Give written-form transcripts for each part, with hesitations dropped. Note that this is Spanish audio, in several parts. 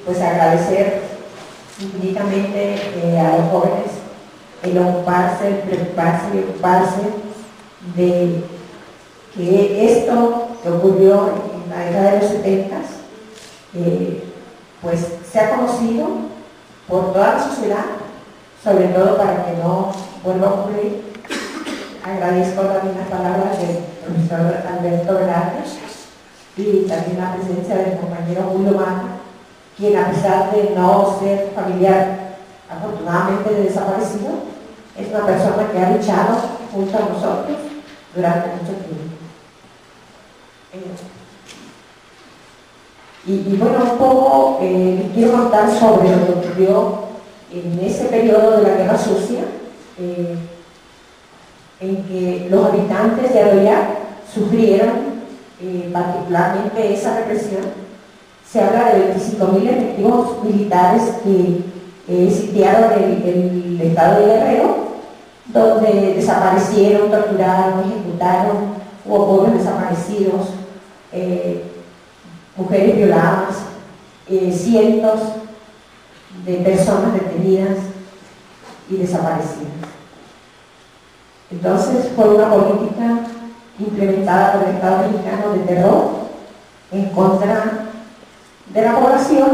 pues agradecer infinitamente a los jóvenes el ocuparse, el preocuparse y ocuparse de que esto que ocurrió en la década de los 70 pues sea conocido por toda la sociedad, sobre todo para que no vuelva a ocurrir. Agradezco también las palabras del profesor Alberto Velázquez y también la presencia del compañero Julio Mata, quien, a pesar de no ser familiar afortunadamente de desaparecido, es una persona que ha luchado junto a nosotros durante mucho tiempo. Y bueno, un poco les quiero contar sobre lo que ocurrió en ese periodo de la Guerra Sucia, en que los habitantes de Atoyac sufrieron particularmente esa represión. Se habla de 25.000 efectivos militares que sitiaron el estado de Guerrero, donde desaparecieron, torturaron, ejecutaron, hubo pueblos desaparecidos, mujeres violadas, cientos de personas detenidas y desaparecidas. Entonces fue una política implementada por el Estado mexicano de terror en contra de la población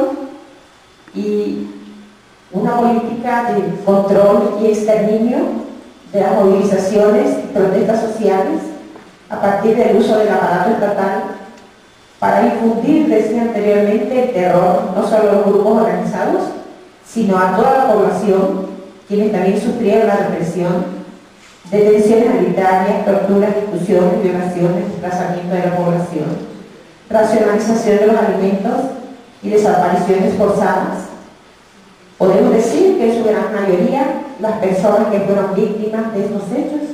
y una política de control y exterminio de las movilizaciones y protestas sociales a partir del uso del aparato estatal para infundir, decía anteriormente, el terror no solo a los grupos organizados, sino a toda la población, quienes también sufrieron la represión, detenciones arbitrarias, torturas, discusiones, violaciones, desplazamiento de la población, racionalización de los alimentos y desapariciones forzadas. Podemos decir que en su gran mayoría las personas que fueron víctimas de estos hechos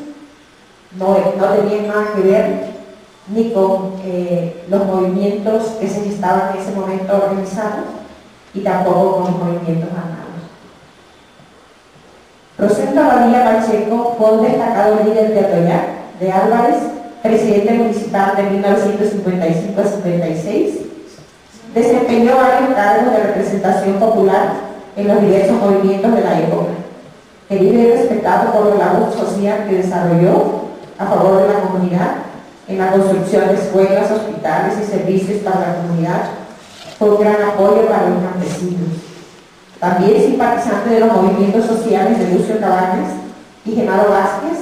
no tenían nada que ver ni con los movimientos que se estaban en ese momento organizados y tampoco con los movimientos armados. Rosendo Abadía Pacheco fue un destacado líder de Atoyac, de Álvarez, presidente municipal de 1955 a 56. Desempeñó varios cargos de representación popular en los diversos movimientos de la época. Querido y respetado por la labor social que desarrolló a favor de la comunidad, en la construcción de escuelas, hospitales y servicios para la comunidad, fue un gran apoyo para los campesinos. También simpatizante de los movimientos sociales de Lucio Cabañas y Genaro Vázquez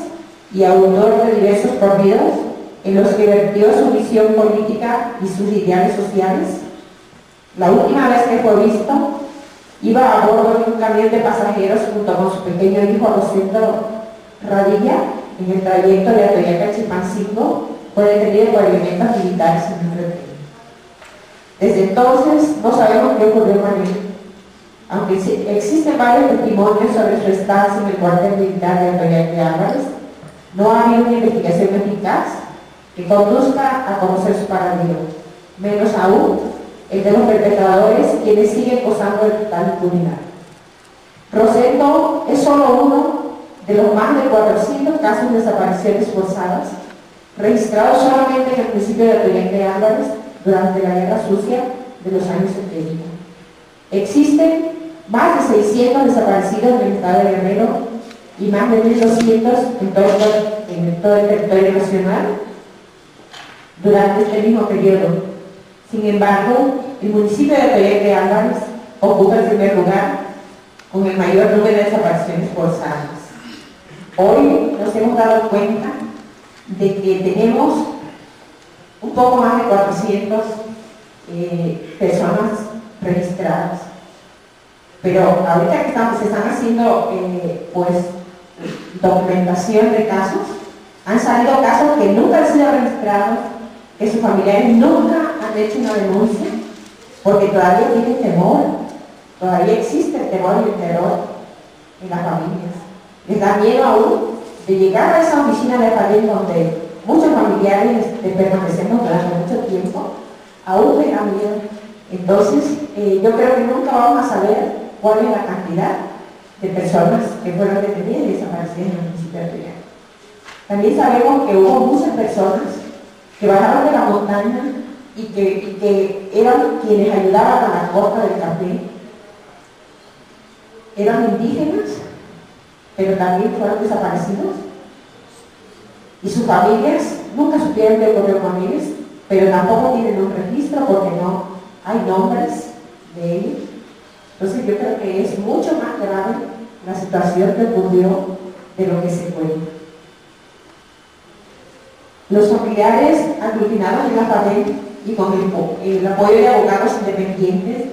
y autor de diversos corridos en los que vertió su visión política y sus ideales sociales. La última vez que fue visto, iba a bordo de un camión de pasajeros junto con su pequeño hijo Rosendo Radilla en el trayecto de Atoyac a Chilpancingo. Fue detenido por elementos militares en un retén. Desde entonces no sabemos qué ocurrió con él. Aunque existen varios testimonios sobre su estancia en el cuartel militar de Atoyac de Álvarez, no ha habido una investigación eficaz que conduzca a conocer su paradero, menos aún el de los perpetradores, quienes siguen gozando de total impunidad. Rosendo es solo uno de los más de 400 casos de desapariciones forzadas registrados solamente en el municipio de Atoyac de Álvarez durante la Guerra Sucia de los años 70. Existen más de 600 desaparecidos en el estado de Guerrero y más de 1.200 en todo el territorio nacional durante este mismo periodo. Sin embargo, el municipio de Atoyac de Álvarez ocupa el primer lugar con el mayor número de desapariciones forzadas. Hoy nos hemos dado cuenta de que tenemos un poco más de 400 personas registradas. Pero ahorita que se están haciendo pues documentación de casos, han salido casos que nunca han sido registrados, que sus familiares nunca han hecho una denuncia, porque todavía tienen temor, todavía existe el temor y el terror en las familias. Les da miedo aún de llegar a esa oficina de familia donde muchos familiares permanecemos durante mucho tiempo, aún les da miedo. Entonces, yo creo que nunca vamos a saber cuál es la cantidad de personas que fueron detenidas y desaparecidas en el municipio de Atoyac. También sabemos que hubo muchas personas que bajaron de la montaña y que eran quienes ayudaban a la corta del café, eran indígenas, pero también fueron desaparecidos. Y sus familias nunca supieron qué ocurrió con ellos, pero tampoco tienen un registro porque no hay nombres de ellos. Entonces yo creo que es mucho más grave la situación que ocurrió de lo que se cuenta. Los familiares aglutinados en la FADEN y con el apoyo de abogados independientes,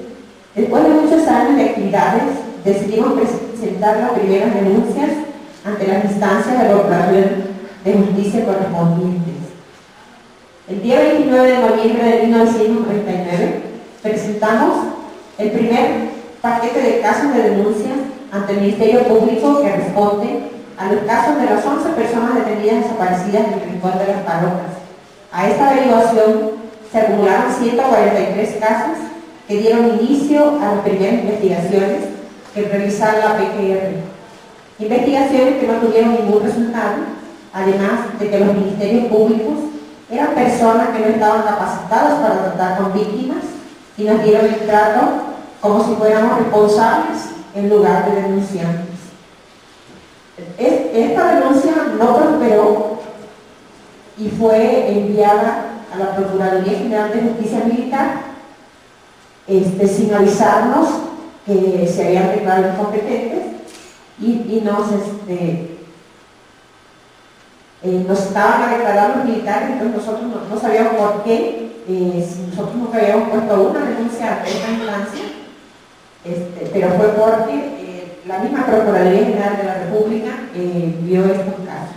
después de muchos años de actividades, decidimos presentar las primeras denuncias ante las instancias de la Procuraduría de Justicia correspondientes. El día 29 de noviembre de 1999 presentamos el primer paquete de casos de denuncias ante el Ministerio Público que responde a los casos de las 11 personas detenidas desaparecidas en el Rincón de las Parroquias. A esta averiguación se acumularon 143 casos que dieron inicio a las primeras investigaciones que realizaron la PGR. Investigaciones que no tuvieron ningún resultado, además de que los ministerios públicos eran personas que no estaban capacitadas para tratar con víctimas y nos dieron el trato como si fuéramos responsables en lugar de denunciantes. Esta denuncia no prosperó y fue enviada a la Procuraduría General de Justicia Militar sin avisarnos que se habían declarado incompetentes y nos estaban declarando los militares, entonces nosotros no sabíamos por qué, si nosotros nunca habíamos puesto una denuncia a esta instancia, pero fue porque la misma Procuraduría General de la República vio estos casos.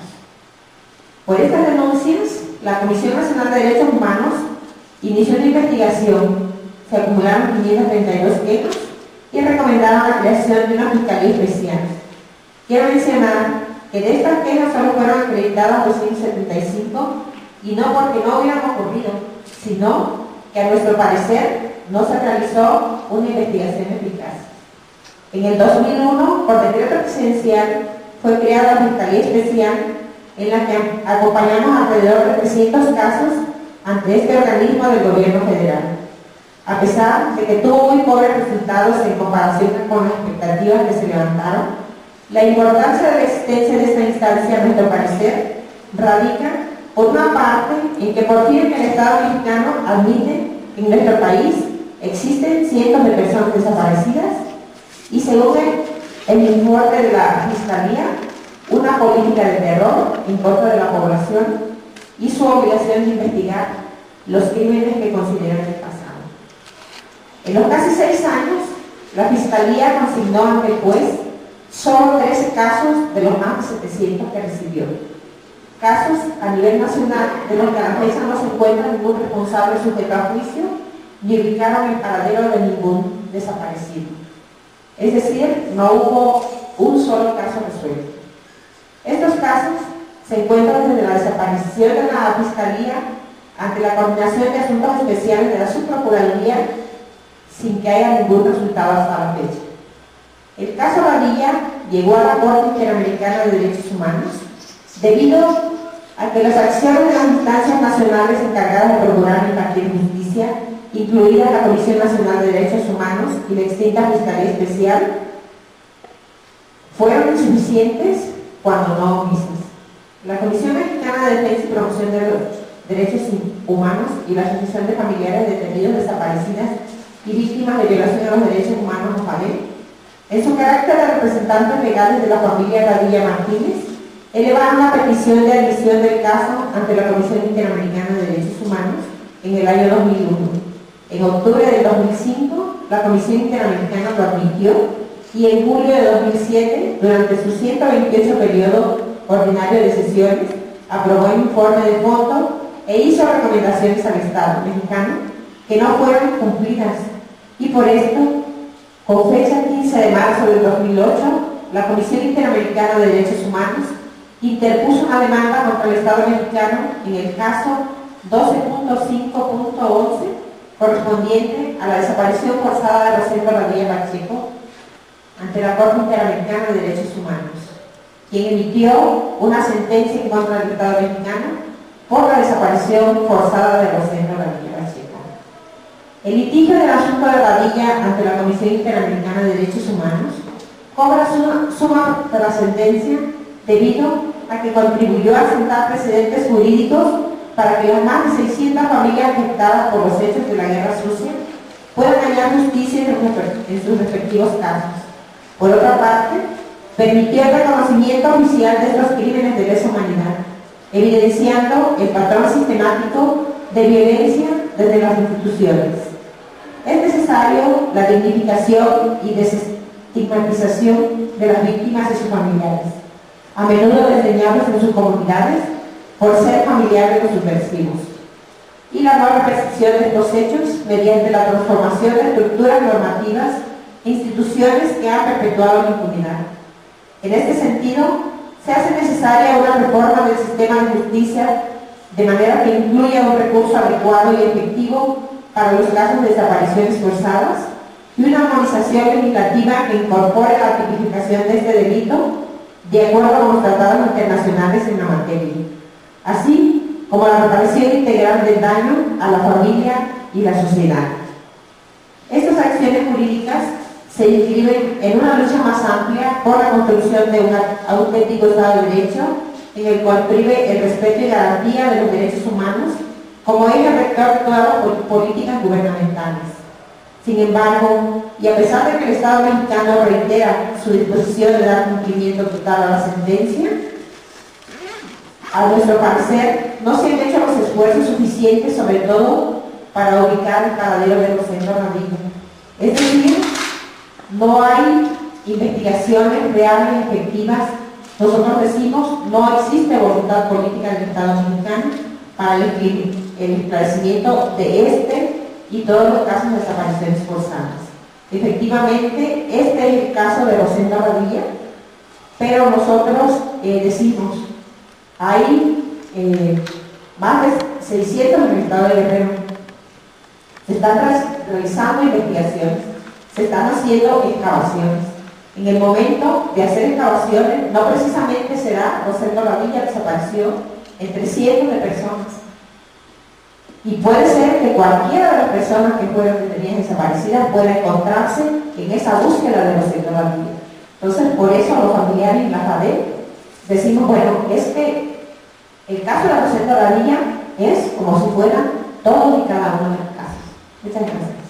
Por estas denuncias, la Comisión Nacional de Derechos Humanos inició una investigación, se acumularon 532 quejas y recomendaron la creación de una Fiscalía Especial. Quiero mencionar que de estas quejas solo fueron acreditadas 275 y no porque no hubieran ocurrido, sino que a nuestro parecer no se realizó una investigación eficaz. En el 2001, por decreto presidencial, fue creada la Fiscalía Especial en la que acompañamos alrededor de 300 casos ante este organismo del gobierno federal. A pesar de que tuvo muy pobres resultados en comparación con las expectativas que se levantaron, la importancia de la existencia de esta instancia, a nuestro parecer, radica, por una parte, en que por fin el Estado mexicano admite que en nuestro país existen cientos de personas desaparecidas y según el informe de la Fiscalía, una política de terror en contra de la población y su obligación de investigar los crímenes que consideran el pasado. En los casi 6 años, la Fiscalía consignó ante el juez solo 13 casos de los más de 700 que recibió. Casos a nivel nacional de los que a la fecha no se encuentra ningún responsable sujeto a juicio ni ubicaron el paradero de ningún desaparecido. Es decir, no hubo un solo caso resuelto. Estos casos se encuentran desde la desaparición de la Fiscalía ante la Coordinación de Asuntos Especiales de la Subprocuraduría sin que haya ningún resultado hasta la fecha. El caso Badilla llegó a la Corte Interamericana de Derechos Humanos debido a que las acciones de las instancias nacionales encargadas de procurar y impartir justicia, incluida la Comisión Nacional de Derechos Humanos y la extinta Fiscalía Especial, fueron insuficientes cuando no omisas. La Comisión Mexicana de Defensa y Promoción de los Derechos Humanos y la Asociación de Familiares de Detenidos Desaparecidas y Víctimas de Violación a los Derechos Humanos, FADEN, en su carácter de representantes legales de la familia Badilla Martínez, elevaron la petición de admisión del caso ante la Comisión Interamericana de Derechos Humanos en el año 2001. En octubre del 2005, la Comisión Interamericana lo admitió y en julio de 2007, durante su 128 periodo ordinario de sesiones, aprobó el informe de fondo e hizo recomendaciones al Estado mexicano que no fueron cumplidas y por esto, con fecha 15 de marzo del 2008, la Comisión Interamericana de Derechos Humanos interpuso una demanda contra el Estado mexicano en el caso 12.5.11 correspondiente a la desaparición forzada de Rosendo Badilla Pacheco ante la Corte Interamericana de Derechos Humanos, quien emitió una sentencia en contra del Estado mexicano por la desaparición forzada de Rosendo Badilla Pacheco. El litigio del asunto de Radilla ante la Comisión Interamericana de Derechos Humanos cobra suma trascendencia debido a que contribuyó a sentar precedentes jurídicos para que las más de 600 familias afectadas por los hechos de la Guerra Sucia puedan hallar justicia en sus respectivos casos. Por otra parte, permitió el reconocimiento oficial de estos crímenes de lesa humanidad, evidenciando el patrón sistemático de violencia desde las instituciones. Es necesario la dignificación y desestigmatización de las víctimas y sus familiares, a menudo desdeñados en sus comunidades por ser familiares de subversivos, y la no repetición de estos hechos mediante la transformación de estructuras normativas e instituciones que han perpetuado la impunidad. En este sentido, se hace necesaria una reforma del sistema de justicia de manera que incluya un recurso adecuado y efectivo para los casos de desapariciones forzadas y una armonización legislativa que incorpore la tipificación de este delito de acuerdo con los tratados internacionales en la materia, así como la reparación integral del daño a la familia y la sociedad. Estas acciones jurídicas se inscriben en una lucha más amplia por la construcción de un auténtico Estado de Derecho en el cual prive el respeto y garantía de los derechos humanos como eje rector de todas las políticas gubernamentales. Sin embargo, y a pesar de que el Estado mexicano reitera su disposición de dar cumplimiento total a la sentencia, a nuestro parecer no se han hecho los esfuerzos suficientes, sobre todo para ubicar el paradero de Rosendo Radilla. Es decir, no hay investigaciones reales y efectivas. Nosotros decimos, no existe voluntad política del Estado mexicano para el esclarecimiento de este y todos los casos de desapariciones forzadas. Efectivamente, este es el caso de Rosendo Radilla, pero nosotros decimos, hay más de 600 en el estado de Guerrero. Se están realizando investigaciones, se están haciendo excavaciones. En el momento de hacer excavaciones, no precisamente será Rosendo Radilla, desapareció entre cientos de personas. Y puede ser que cualquiera de las personas que fueron detenidas desaparecidas pueda encontrarse en esa búsqueda de Rosendo Radilla. Entonces, por eso a los familiares y la FADE decimos, bueno, es que el caso de Rosendo Radilla es como si fueran todos y cada uno de los casos. Muchas gracias.